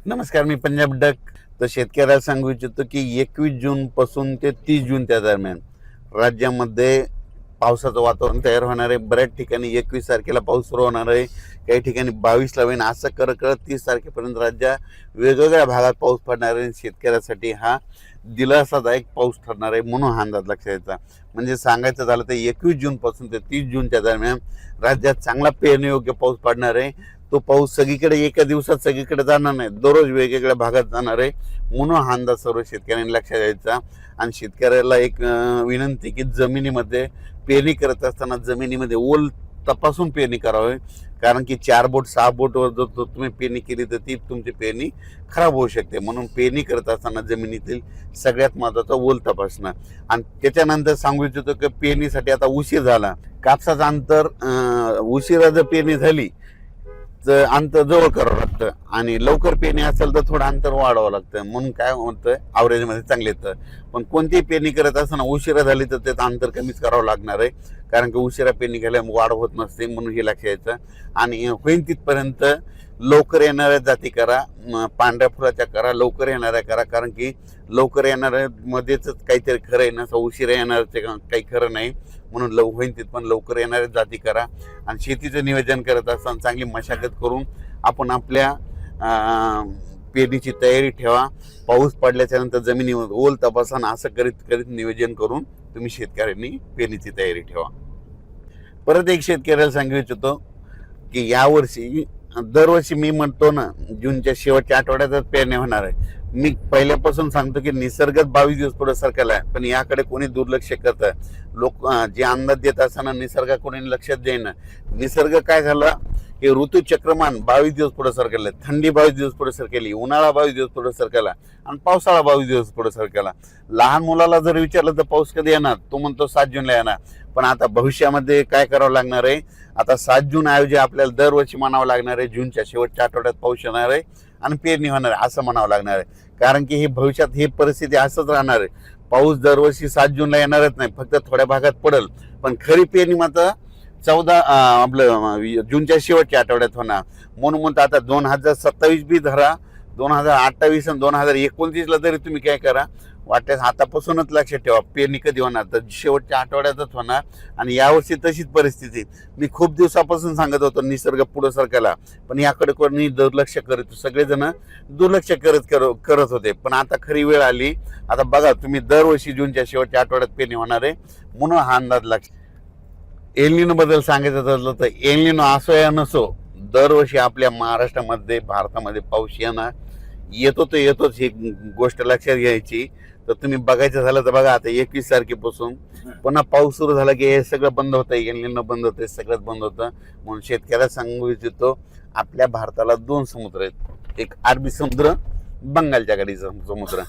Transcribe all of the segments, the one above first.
नमस्कार, मी पंजाब डक. तर शेतकऱ्याला सांगू इच्छितो की 21 जून पासून ते 30 जून त्या दरम्यान राज्यामध्ये पावसाचं वातावरण तयार होणार आहे. बऱ्याच ठिकाणी 21 तारखेला पाऊस सुरू होणार आहे, काही ठिकाणी 22ला होईल. असं करत 30 तारखेपर्यंत राज्यात वेगवेगळ्या भागात पाऊस पडणार आहे. शेतकऱ्यासाठी हा दिलासादायक पाऊस ठरणार आहे, म्हणून हा अंदाज लक्षात यायचा. म्हणजे सांगायचं झालं तर 21 जून पासून ते 30 जूनच्या दरम्यान राज्यात चांगला पेरणीयोग्य पाऊस पडणार आहे. तो पाऊस सगळीकडे एका दिवसात सगळीकडे जाणार नाही, दररोज वेगवेगळ्या भागात जाणार आहे, म्हणून हा अंदाज सर्व शेतकऱ्यांनी लक्षात द्यायचा. आणि शेतकऱ्याला एक विनंती की जमिनीमध्ये पेरणी करत असताना जमिनीमध्ये ओल तपासून पेरणी करावी. कारण की 4 बोट 6 बोटवर जर तुम्ही पेरणी केली तर ती तुमची पेरणी खराब होऊ शकते. म्हणून पेरणी करत असताना जमिनीतील सगळ्यात महत्त्वाचा ओल तपासणं. आणि त्याच्यानंतर सांगू इच्छितो की पेरणीसाठी आता उशीर झाला, कापसाचं अंतर उशिरा जर पेरणी झाली तर अंतर जवळ करावं लागतं, आणि लवकर पेरणी असेल तर थोडं अंतर वाढवावं लागतं. म्हणून काय होतं, ॲव्हरेजमध्ये चांगले येतं. पण कोणतीही पेरणी करत असताना उशिरा झाली तर त्याचं अंतर कमीच करावं लागणार आहे, कारण की उशिरा पेरणी केल्यामुळे वाढ होत नसते. म्हणून हे लक्षात यायचं. आणि होईल तिथपर्यंत लवकर येणाऱ्या जाती करा, पांढऱ्या फुलाच्या करा, लवकर येणाऱ्या करा. कारण की लवकर येणाऱ्या मध्येच काहीतरी खरं आहे ना, उशिरा येणाऱ्याचे काही खरं नाही. म्हणून होईल तिथपर्यंत लवकर येणाऱ्या जाती करा. आणि शेतीचं नियोजन करत असताना चांगली मशागत करून आपण आपल्या पेरणीची तयारी ठेवा. पाऊस पडल्याच्या नंतर जमिनीवर ओल तपासा, असं करीत करीत नियोजन करून तुम्ही शेतकऱ्यांनी पेरणीची तयारी ठेवा. परत एक शेतकऱ्याला सांगू इच्छितो की यावर्षी दरवर्षी मी म्हणतो ना, जूनच्या शेवटच्या आठवड्यातच पेरणी होणार आहे. मी पहिल्यापासून सांगतो की निसर्गात 22 दिवस पुढे सरकला आहे, पण याकडे कोणी दुर्लक्ष करतं. लोक जे अंदाज देत असताना निसर्गा कोणी लक्षात देईना. निसर्ग काय झाला की ऋतुचक्रमान 22 दिवस पुढे सरकलं. थंडी 22 दिवस पुढे सरकली, उन्हाळा 22 दिवस पुढे सरकला, आणि पावसाळा 22 दिवस पुढे सरकला. लहान मुलाला जर विचारलं तर पाऊस कधी येणार, तो म्हणतो 7 जूनला येणार. पण आता भविष्यामध्ये काय करावं लागणार आहे, आता 7 जून ऐवजी आपल्याला दरवर्षी म्हणावं लागणार आहे जूनच्या शेवटच्या आठवड्यात पाऊस येणार आहे आणि पेरणी होणार आहे, असं म्हणावं लागणार आहे. कारण की हे भविष्यात ही परिस्थिती असंच राहणार आहे. पाऊस दरवर्षी 7 जूनला येणारच नाही, फक्त थोड्या भागात पडेल. पण खरी पेरणी मात्र 14 जूनच्या शेवटच्या आठवड्यात होणार. म्हणून आता 2027 बी धरा, 2028 आणि 2029ला तरी तुम्ही काय करा, वाटल्यास आतापासूनच लक्षात ठेवा पेरणी कधी होणार, तर शेवटच्या आठवड्यातच होणार. आणि यावर्षी तशीच परिस्थिती. मी खूप दिवसापासून सांगत होतो निसर्ग पुढे सरकायला, पण याकडे कोणी दुर्लक्ष करत, सगळेजण दुर्लक्ष करत होते. पण आता खरी वेळ आली. आता बघा तुम्ही, दरवर्षी जूनच्या शेवटच्या आठवड्यात पेरणी होणार आहे, म्हणून हा अंदाज लक्ष. एल निनो बद्दल सांगायचं ठरलं तर एल निनो असो या नसो, दरवर्षी आपल्या महाराष्ट्रामध्ये भारतामध्ये पाऊस येतो तर येतोच, ही गोष्ट लक्षात घ्यायची. तर तुम्ही बघायचं झालं तर बघा, आता 21 तारखेपासून पुन्हा पाऊस सुरू झाला की हे सगळं बंद होतं, एल निनो बंद होतं, सगळंच बंद होतं. म्हणून शेतकऱ्याला सांगू इच्छितो, आपल्या भारताला 2 समुद्र आहेत, एक अरबी समुद्र, बंगालच्या खाडीचा समुद्र.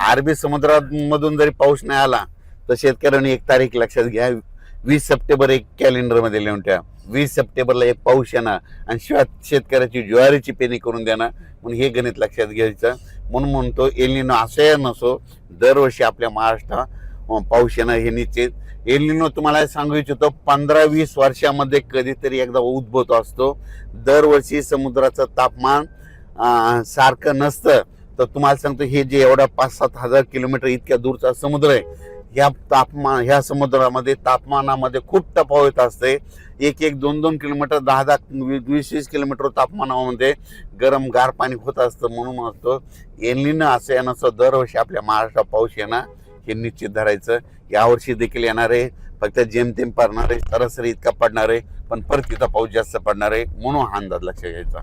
अरबी समुद्रामधून जरी पाऊस नाही आला तर शेतकऱ्यांनी एक तारीख लक्षात घ्या, 20 सप्टेंबर एक कॅलेंडरमध्ये लिहून ठेवा. 20 सप्टेंबरला एक पाऊस येणार आणि शिवाय शेतकऱ्याची ज्वारीची पेरणी करून देणार. म्हणून हे गणित लक्षात घ्यायचं. म्हणून म्हणतो एल निनो असो या नसो, दरवर्षी आपल्या महाराष्ट्रात पाऊस येणार हे निश्चित. एल निनो तुम्हाला सांगू इच्छितो 15-20 वर्षामध्ये कधीतरी एकदा उद्भवतो असतो. दरवर्षी समुद्राचं तापमान सारखं नसतं. तर तुम्हाला सांगतो, हे जे एवढा 5-7 हजार किलोमीटर इतक्या दूरचा समुद्र आहे, ह्या समुद्रामध्ये तापमानामध्ये खूप तफावत असते. 1-1, 2-2 किलोमीटर, 10-10, 20-20 किलोमीटर तापमानामध्ये गरम गार पाणी होत असतं. म्हणून म्हणतो एल निनो असं येणं, दरवर्षी आपल्या महाराष्ट्रात पाऊस येणार हे निश्चित धरायचं. यावर्षी देखील येणार आहे, फक्त जेमतेम पडणार आहे, सरासरी इतका पडणार आहे, पण परत तिथं पाऊस जास्त पडणार आहे. म्हणून हा अंदाज लक्षात घ्यायचा.